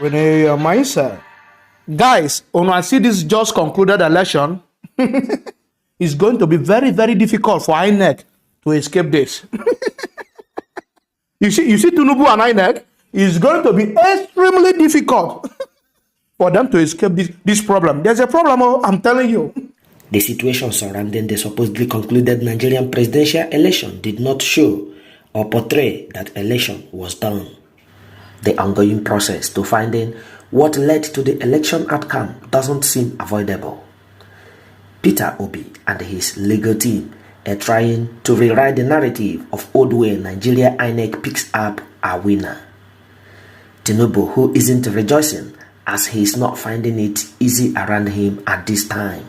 With a mindset. Guys, when I see this just concluded election, it's going to be very, very difficult for Inec to escape this. You see Tinubu and Inec, it's going to be extremely difficult for them to escape this problem. There's a problem, I'm telling you. The situation surrounding the supposedly concluded Nigerian presidential election did not show or portray that election was done. The ongoing process to finding what led to the election outcome doesn't seem avoidable. Peter Obi and his legal team are trying to rewrite the narrative of old way Nigeria Inec picks up a winner. Tinubu, who isn't rejoicing as he is not finding it easy around him at this time.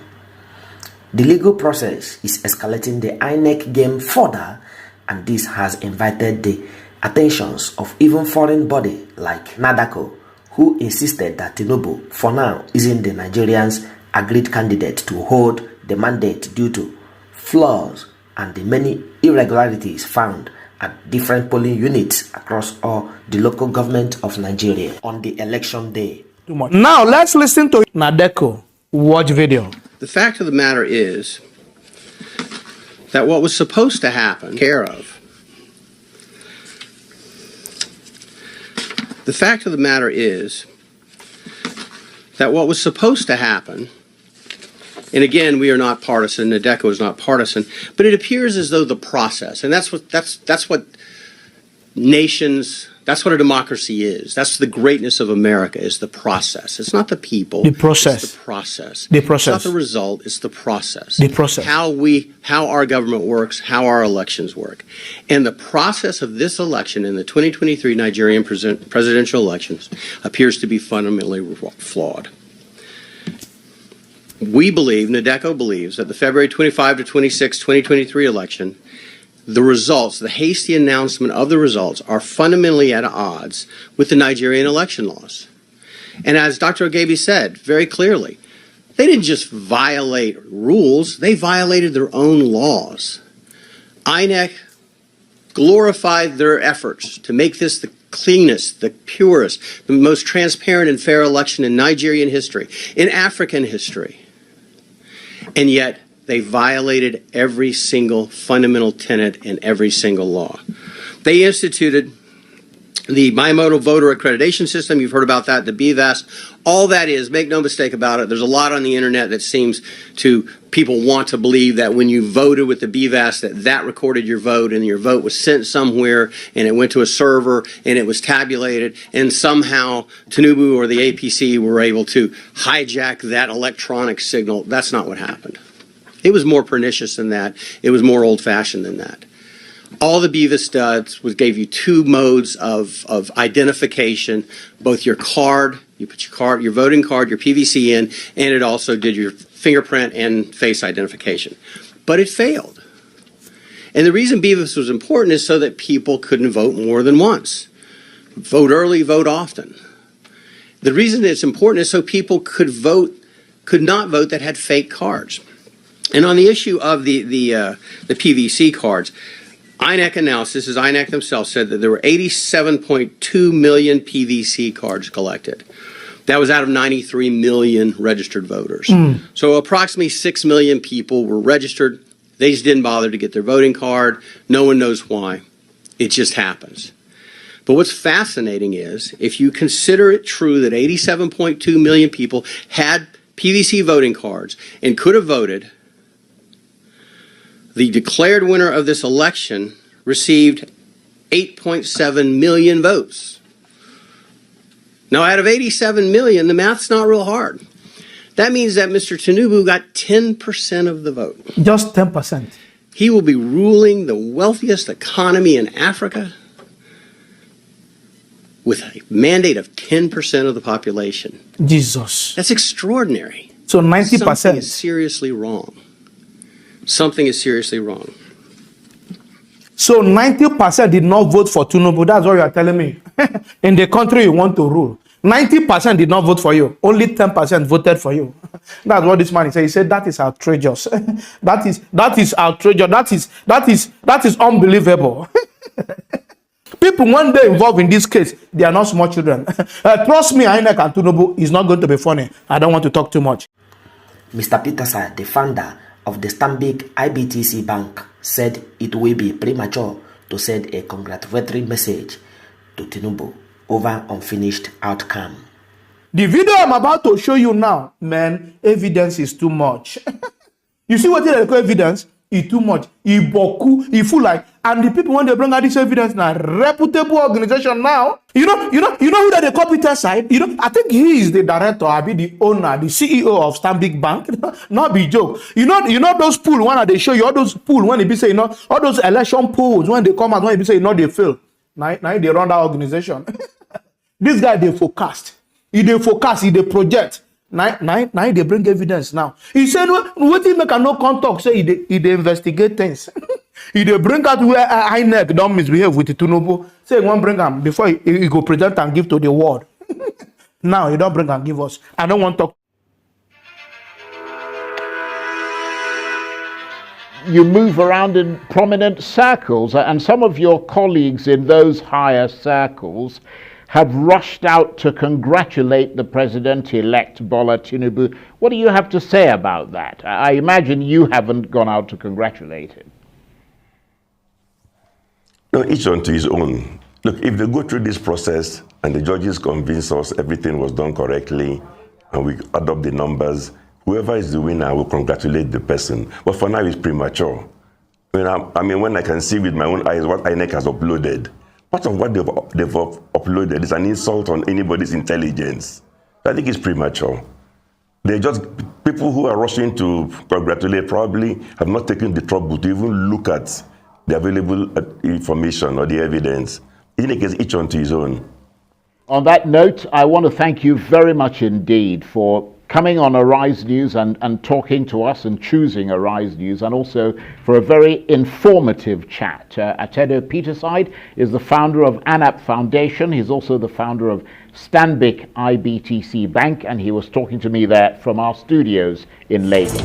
The legal process is escalating the Inec game further, and this has invited the attentions of even foreign bodies like Nadeco, who insisted that Tinubu, for now, isn't the Nigerians' agreed candidate to hold the mandate due to flaws and the many irregularities found at different polling units across all the local government of Nigeria on the election day. Now, let's listen to Nadeco watch video. The fact of the matter is that what was supposed to happen, care of. The fact of the matter is that what was supposed to happen, and again, we are not partisan, Nadeco is not partisan, but it appears as though the process, and that's what nations, that's what a democracy is. That's the greatness of America, is the process. It's not the people. The process. It's the process. The process. It's not the result, it's the process. The process. How our government works, how our elections work. And the process of this election in the 2023 Nigerian presidential elections appears to be fundamentally flawed. We believe, Nadeco believes, that the February 25 to 26, 2023 election, the results, the hasty announcement of the results, are fundamentally at odds with the Nigerian election laws. And as Dr. Ogebi said very clearly, they didn't just violate rules, they violated their own laws. Inec glorified their efforts to make this the cleanest, the purest, the most transparent and fair election in Nigerian history, in African history. And yet, they violated every single fundamental tenet in every single law. They instituted the bimodal voter accreditation system. You've heard about that, the BVAS. All that is, make no mistake about it, there's a lot on the internet that seems to, people want to believe that when you voted with the BVAS, that recorded your vote and your vote was sent somewhere and it went to a server and it was tabulated and somehow Tinubu or the APC were able to hijack that electronic signal. That's not what happened. It was more pernicious than that. It was more old-fashioned than that. All the BVAS does was gave you two modes of identification, both your card, you put your voting card, your PVC in, and it also did your fingerprint and face identification. But it failed. And the reason BVAS was important is so that people couldn't vote more than once. Vote early, vote often. The reason it's important is so people could not vote that had fake cards. And on the issue of the PVC cards, Inec announced, this is Inec themselves, said that there were 87.2 million PVC cards collected. That was out of 93 million registered voters. So approximately 6 million people were registered. They just didn't bother to get their voting card. No one knows why. It just happens. But what's fascinating is, if you consider it true that 87.2 million people had PVC voting cards and could have voted, the declared winner of this election received 8.7 million votes. Now, out of 87 million, the math's not real hard. That means that Mr. Tinubu got 10% of the vote. Just 10%. He will be ruling the wealthiest economy in Africa with a mandate of 10% of the population. Jesus. That's extraordinary. So 90%. Something is seriously wrong. Something is seriously wrong. So 90% did not vote for Tinubu. That's what you are telling me. In the country you want to rule, 90% did not vote for you. Only 10% voted for you. That's what this man said. He said that is outrageous. that is outrageous. That is unbelievable. people, when they involved in this case, they are not small children. Trust me, Inec and Tinubu is not going to be funny. I don't want to talk too much. Mr. Peterside, the founder of the Stanbic IBTC Bank, said it will be premature to send a congratulatory message to Tinubu over unfinished outcome. The video I'm about to show you now, man, evidence is too much. You see what they call evidence? It's too much. It's boku. It's full like. And the people, when they bring out this evidence now, reputable organization now. You know who that they call Peterside? I think he is the director, I be the owner, the CEO of Stanbic Bank. Not be joke. You know those pool when they show you all those pool when they be say, all those election polls when they come out when they be say, they fail. Now they run that organization. This guy they forecast. He they project. Now they bring evidence now. He said, what he make a no contact, say he they investigate things. He they bring out where Inec don't misbehave with the Tinubu. Say one bring him before he go present and give to the world. Now he don't bring and give us. I don't want to talk. You move around in prominent circles, and some of your colleagues in those higher circles have rushed out to congratulate the president-elect Bola Tinubu. What do you have to say about that? I imagine you haven't gone out to congratulate him. No, each unto his own. Look, if they go through this process and the judges convince us everything was done correctly and we add up the numbers, whoever is the winner will congratulate the person. But for now, it's premature. I mean, when I can see with my own eyes what INEC has uploaded, part of what they've uploaded is an insult on anybody's intelligence. I think it's premature. They're just people who are rushing to congratulate probably have not taken the trouble to even look at the available information or the evidence. In any case, each unto his own. On that note, I want to thank you very much indeed for coming on Arise News and talking to us and choosing Arise News, and also for a very informative chat. Atedo Peterside is the founder of ANAP Foundation. He's also the founder of Stanbic IBTC Bank, and he was talking to me there from our studios in Lagos.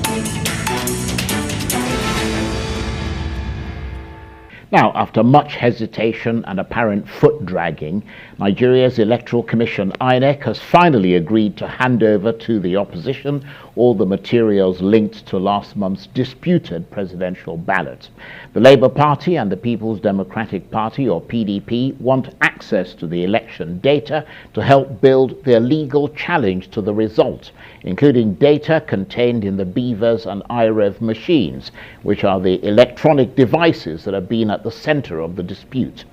Now, after much hesitation and apparent foot-dragging, Nigeria's Electoral Commission, INEC, has finally agreed to hand over to the opposition all the materials linked to last month's disputed presidential ballot. The Labour Party and the People's Democratic Party, or PDP, want access to the election data to help build their legal challenge to the result, including data contained in the Beavers and IREV machines, which are the electronic devices that have been at the centre of the dispute.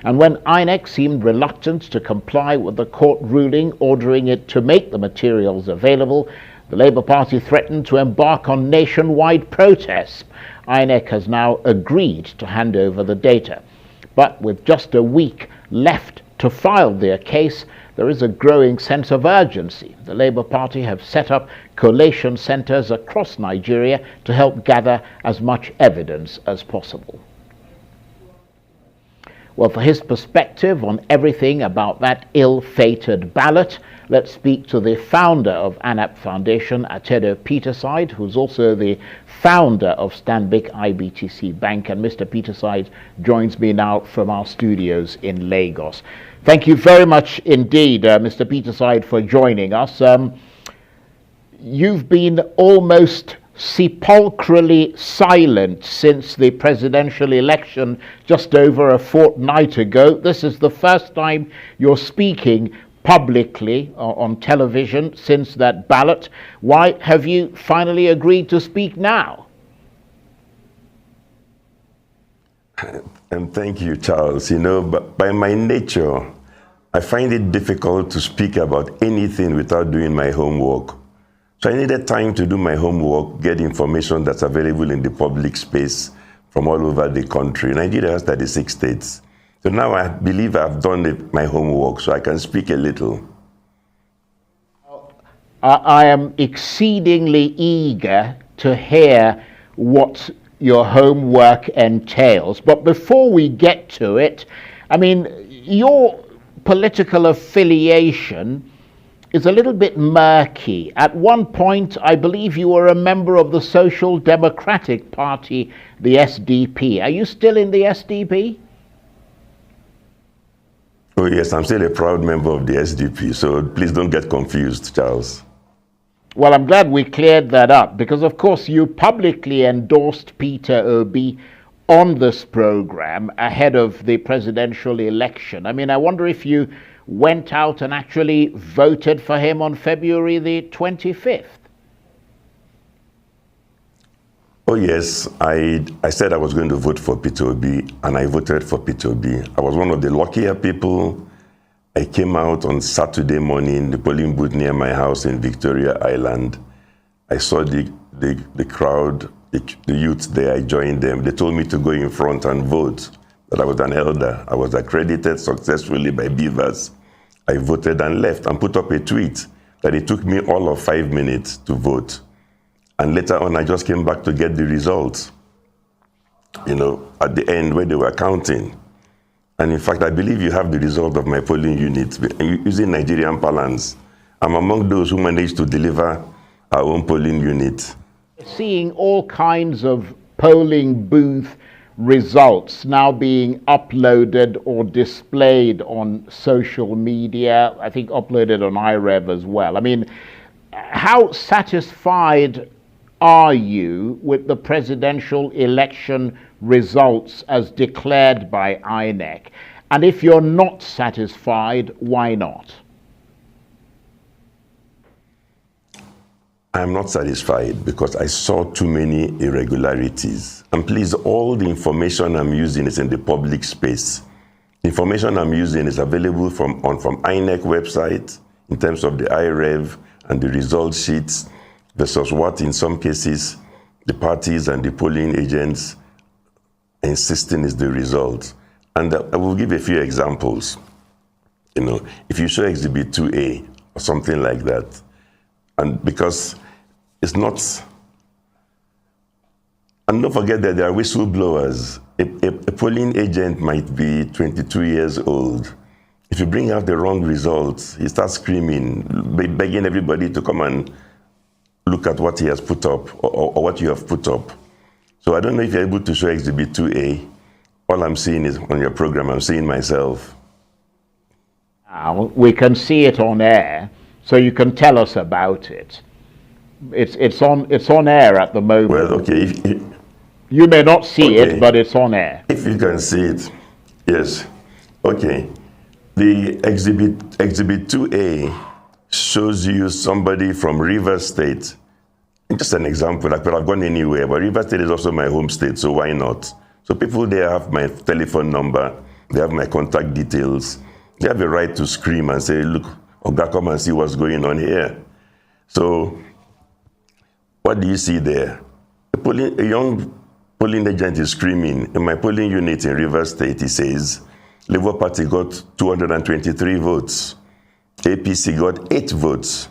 And when INEC seemed reluctant to comply with the court ruling ordering it to make the materials available, the Labour Party threatened to embark on nationwide protests. INEC has now agreed to hand over the data. But with just a week left to file their case, there is a growing sense of urgency. The Labour Party have set up collation centres across Nigeria to help gather as much evidence as possible. Well, for his perspective on everything about that ill-fated ballot, let's speak to the founder of ANAP Foundation, Atedo Peterside, who's also the founder of Stanbic IBTC Bank. And Mr. Peterside joins me now from our studios in Lagos. Thank you very much indeed, Mr. Peterside, for joining us. You've been almost sepulchrally silent since the presidential election just over a fortnight ago. This is the first time you're speaking publicly on television since that ballot. Why have you finally agreed to speak now? And thank you, Charles. But by my nature, I find it difficult to speak about anything without doing my homework. So I needed time to do my homework, get information that's available in the public space from all over the country. Nigeria has 36 states. So now I believe I've done my homework, so I can speak a little. I am exceedingly eager to hear what your homework entails. But before we get to it, I mean, your political affiliation is a little bit murky. At one point, I believe you were a member of the Social Democratic Party, the SDP. Are you still in the SDP? Oh yes, I'm still a proud member of the SDP, so please don't get confused, Charles. Well, I'm glad we cleared that up because, of course, you publicly endorsed Peter Obi on this program ahead of the presidential election. I mean, I wonder if you went out and actually voted for him on February the 25th. Oh yes, I said I was going to vote for Peter Obi, and I voted for Peter Obi. I was one of the luckier people. I came out on Saturday morning, the polling booth near my house in Victoria Island. I saw the crowd, the youth there. I joined them. They told me to go in front and vote, that I was an elder. I was accredited successfully by Beavers. I voted and left and put up a tweet that it took me all of 5 minutes to vote. And later on, I just came back to get the results, at the end where they were counting. And in fact, I believe you have the result of my polling unit. Using Nigerian parlance, I'm among those who managed to deliver our own polling unit. Seeing all kinds of polling booth results now being uploaded or displayed on social media, I think uploaded on iRev as well. I mean, how satisfied are you with the presidential election results as declared by Inec? And if you're not satisfied, why not? I'm not satisfied because I saw too many irregularities. And please, all the information I'm using is in the public space. The information I'm using is available from Inec website in terms of the iRev and the result sheets versus what in some cases the parties and the polling agents insisting is the result. And I will give a few examples. If you show Exhibit 2A or something like that, and because it's not, and don't forget that there are whistleblowers. A polling agent might be 22 years old. If you bring out the wrong results, he starts screaming, begging everybody to come and look at what he has put up or what you have put up. So I don't know if you're able to show Exhibit 2A. All I'm seeing is on your program, I'm seeing myself. Now, we can see it on air, so you can tell us about it. It's on air at the moment. Well, okay. You may not see it, but it's on air. If you can see it, yes. Okay. The Exhibit 2A shows you somebody from Rivers State. Just an example, I could have gone anywhere, but Rivers State is also my home state, so why not? So people there have my telephone number, they have my contact details, they have a right to scream and say, look, Oga, come and see what's going on here. So, what do you see there? A young polling agent is screaming. In my polling unit in Rivers State, he says, Labour Party got 223 votes. APC got 8 votes.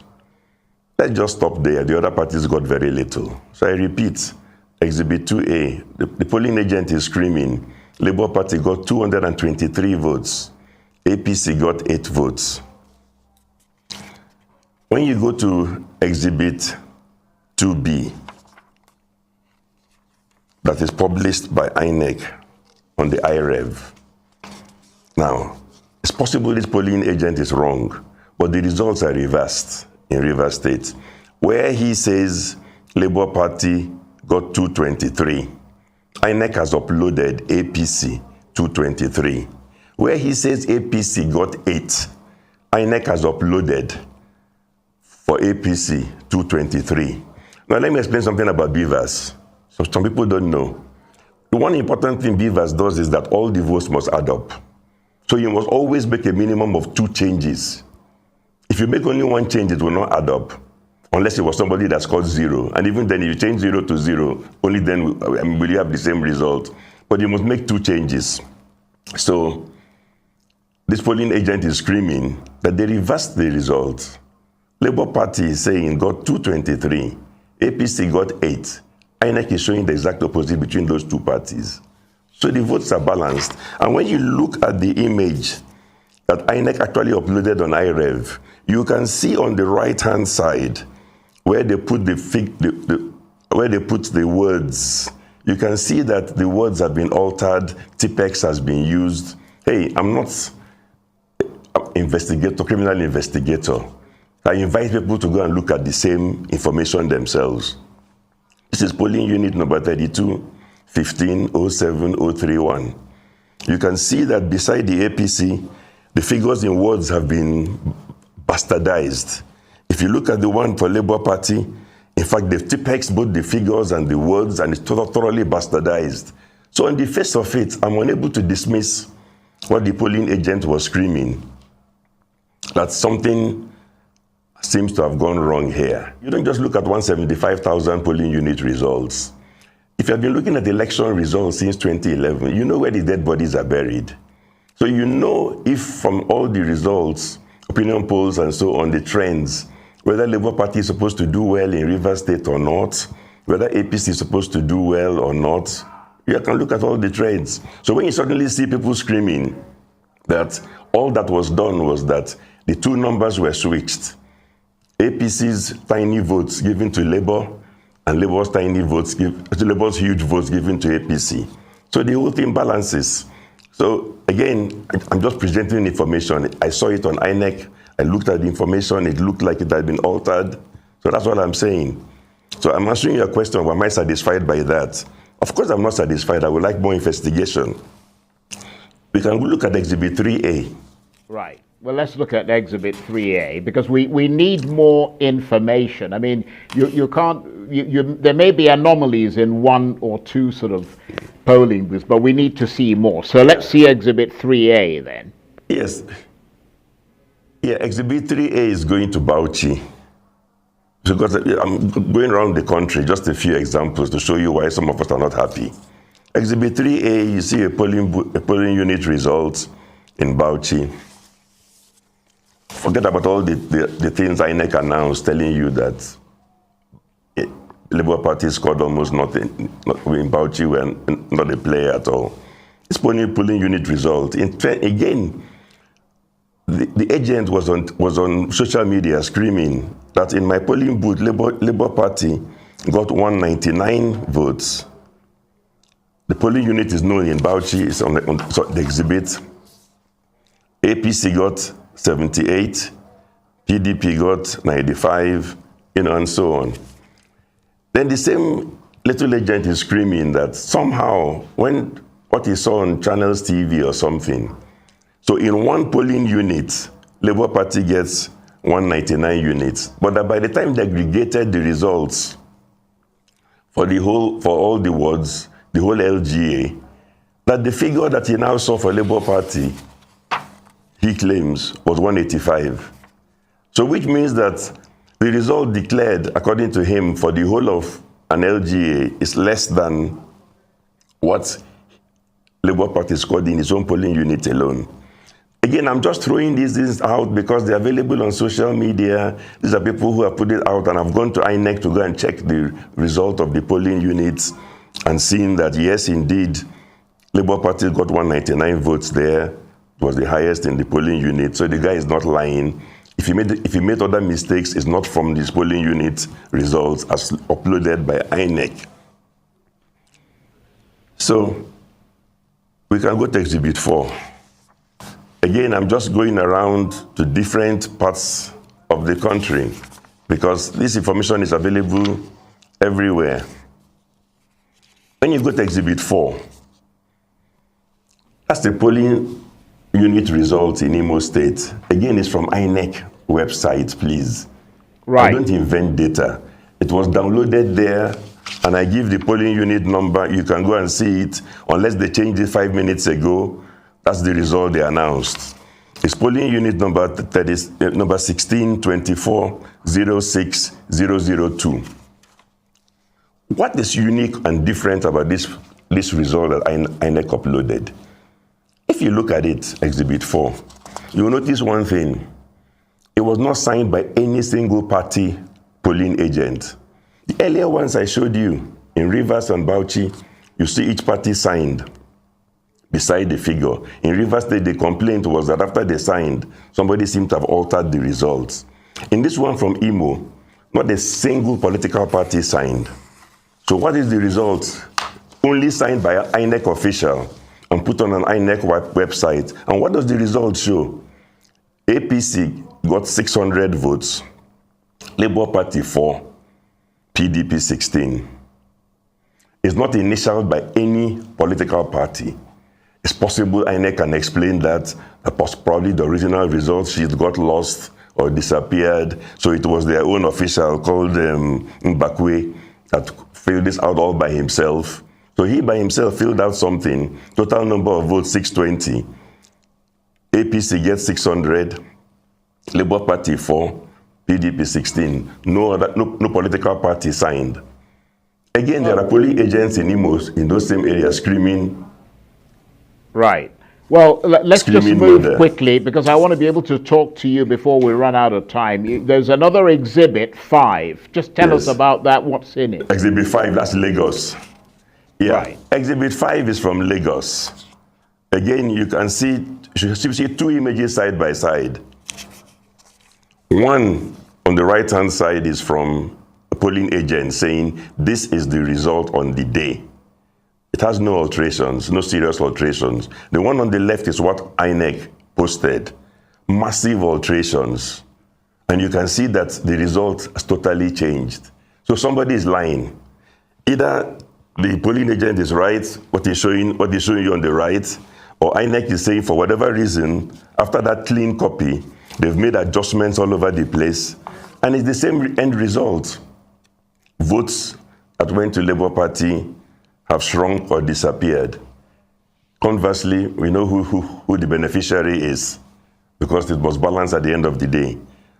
Let's just stop there. The other parties got very little. So I repeat, Exhibit 2A, the polling agent is screaming, Labour Party got 223 votes. APC got 8 votes. When you go to Exhibit 2B, that is published by Inec on the iRev. Now, it's possible this polling agent is wrong, but the results are reversed in Rivers State, where he says Labour Party got 223. Inec has uploaded APC 223. Where he says APC got 8, Inec has uploaded for APC 223. Now let me explain something about Beavers. So some people don't know. The one important thing Beavers does is that all the votes must add up. So you must always make a minimum of 2 changes. If you make only 1 change, it will not add up, unless it was somebody that scored 0. And even then, if you change 0 to 0, only then will you have the same result. But you must make 2 changes. So this polling agent is screaming that they reversed the result. Labour Party is saying got 223, APC got 8. Inec is showing the exact opposite between those 2 parties. So the votes are balanced. And when you look at the image that Inec actually uploaded on iRev, you can see on the right-hand side where they put where they put the words. You can see that the words have been altered. Tipex has been used. Hey, I'm not investigator, criminal investigator, I invite people to go and look at the same information themselves. This is polling unit number 32, 15, 07, 031. You can see that beside the APC, the figures in words have been bastardized. If you look at the one for Labour Party, in fact, they've tipexed both the figures and the words, and it's thoroughly bastardized. So on the face of it, I'm unable to dismiss what the polling agent was screaming, that something seems to have gone wrong here. You don't just look at 175,000 polling unit results. If you have been looking at election results since 2011, you know where the dead bodies are buried. So you know if from all the results, opinion polls and so on, the trends, whether Labour Party is supposed to do well in Rivers State or not, whether APC is supposed to do well or not, you can look at all the trends. So when you suddenly see people screaming that all that was done was that the two numbers were switched, APC's tiny votes given to Labour and Labour's Labour's huge votes given to APC. So the whole thing balances. So again, I'm just presenting information. I saw it on Inec. I looked at the information. It looked like it had been altered. So that's what I'm saying. So I'm answering your question, am I satisfied by that? Of course I'm not satisfied. I would like more investigation. We can look at Exhibit 3A. Right. Well, let's look at Exhibit 3A, because we need more information. I mean, you can't, there may be anomalies in one or two sort of polling booths, but we need to see more. So let's see Exhibit 3A then. Yes. Yeah, Exhibit 3A is going to Bauchi. Because I'm going around the country, just a few examples to show you why some of us are not happy. Exhibit 3A, you see a polling unit results in Bauchi. Forget about all the things Inec announced telling you that the Labour Party scored almost nothing. In Bauchi, we're not a player at all. This polling unit result, again, the agent was on social media screaming that in my polling booth, Labour Party got 199 votes. The polling unit is known in Bauchi, it's on the exhibit. APC got 78, PDP got 95, and so on. Then the same little agent is screaming that somehow, when what he saw on Channels TV or something, so in one polling unit, Labour Party gets 199 units, but that by the time they aggregated the results for all the wards, the whole LGA, that the figure that he now saw for Labour Party, he claims, was 185. So which means that the result declared, according to him, for the whole of an LGA is less than what Labour Party scored in his own polling unit alone. Again, I'm just throwing these things out because they're available on social media. These are people who have put it out, and I've gone to Inec to go and check the result of the polling units and seen that, yes, indeed, Labour Party got 199 votes there. It was the highest in the polling unit. So the guy is not lying. If he made other mistakes, it's not from this polling unit results as uploaded by Inec. So we can go to Exhibit 4. Again, I'm just going around to different parts of the country because this information is available everywhere. When you go to Exhibit 4, that's the polling unit results in Imo State. Again, it's from Inec website, please. Right. I don't invent data. It was downloaded there, and I give the polling unit number. You can go and see it, unless they changed it 5 minutes ago. That's the result they announced. It's polling unit number 1624060002. What is unique and different about this result that Inec uploaded? If you look at it, Exhibit 4, you will notice one thing. It was not signed by any single party polling agent. The earlier ones I showed you, in Rivers and Bauchi, you see each party signed beside the figure. In Rivers State, the complaint was that after they signed, somebody seemed to have altered the results. In this one from Imo, not a single political party signed. So what is the result? Only signed by an Inec official and put on an Inec website. And what does the result show? APC got 600 votes, Labour Party 4, PDP 16. It's not initialed by any political party. It's possible Inec can explain that probably the original results she's got lost or disappeared, so it was their own official called Mbakwe that filled this out all by himself. So he by himself filled out something, total number of votes 620. APC gets 600, Labour Party 4, PDP 16. No political party signed. Again, there are polling agents in Imo, in those same areas, screaming. Right. Well, let's just move murder. quickly, because I want to be able to talk to you before we run out of time. There's another exhibit 5. Just tell us about that. What's in it? Exhibit 5, that's Lagos. Yeah. Right. Exhibit 5 is from Lagos. Again, you can see 2 images side by side. One on the right-hand side is from a polling agent saying this is the result on the day. It has no alterations, no serious alterations. The one on the left is what Inec posted. Massive alterations. And you can see that the result has totally changed. So somebody is lying. Either the polling agent is right, what he's showing you on the right, or Inec is saying for whatever reason, after that clean copy, they've made adjustments all over the place, and it's the same end result. Votes that went to Labour Party have shrunk or disappeared. Conversely, we know who the beneficiary is, because it was balanced at the end of the day.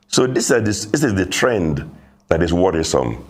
So this is the trend that is worrisome.